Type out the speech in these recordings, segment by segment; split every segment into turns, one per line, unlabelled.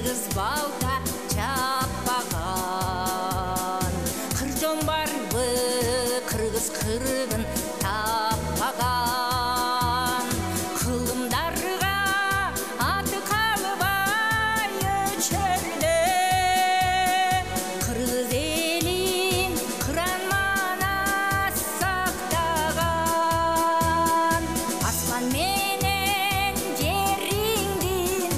кыргыз балта чаппаган кыржон барбы кыргыз кыргын таппаган кылымдарга аты калбай өчөрдө кыргыз элин кыран манас сактаган асман менен жериңдин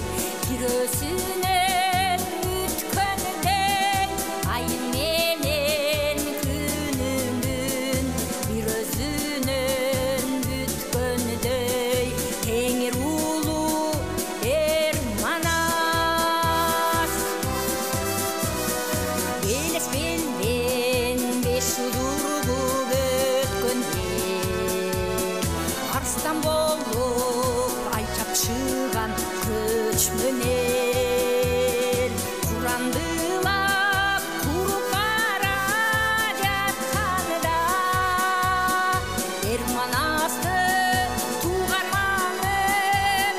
кирөөсүнөн бүткөндөн айым менен күнүмдүн бир өзүнөн бүткөндөй теңир улуу эр манас элес менен беш удургуп өткөндө арстан болуп ай чапшыган көчмөнөр курандылап куруп бара жатканда эр манасты тууган маңым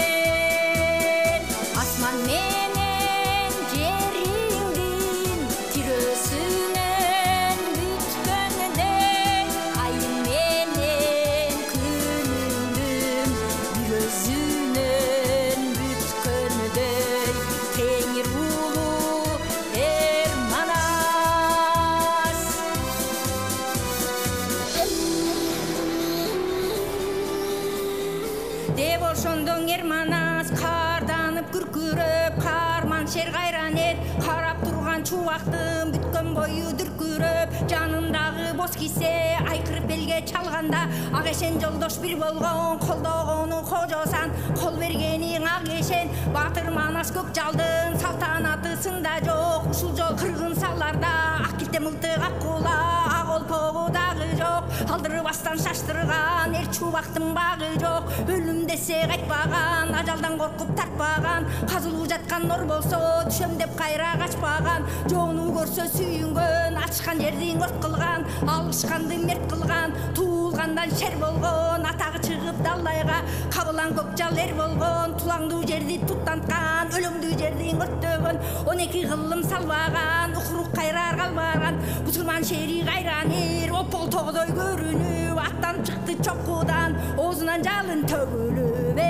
өскөнөр асман менен жериңдин тирөөсүнөн бүткөндөн айым менен күнүмдүн бир өзүнөн бүткөндөй теңир улуу эр манас деп ошондон эр манас карданып күркүрөп карман шер кайран эл карап турган чубактын бүткөн бою дүркүрөп жанындагы боз кисе айкырып элге чалганда ак эшен жолдош бир болгон колдогону кожосан кол бергениң ак эшен баатыр манас көк жалдын салтанатысында жок ушул жол кыргын салларда ак килте мылтык ак куула ак олпогу дагы жок алдырбастан шаштырган эр чубактын багы жок өлүм десе кайтпаган ажалдан коркуп тартпаган казылуу жаткан нор болсо түшөм деп кайра качпаган жоону көрсө сүйүнгөн ачкан жердин өрт кылган алышканды мерт кылган туулгандан шер болгон атагы чыгып далайга кабылан көк жал эр болгон тулаңдуу жерди туттанткан өлөңдүү жердин өрттөгөн 12 кылым салбаган укрук кайрар калбаган бузулман шери кайран эр опол тогдой көрүнүп аттан чыкты чоккудан оозунан жалын төгүлүп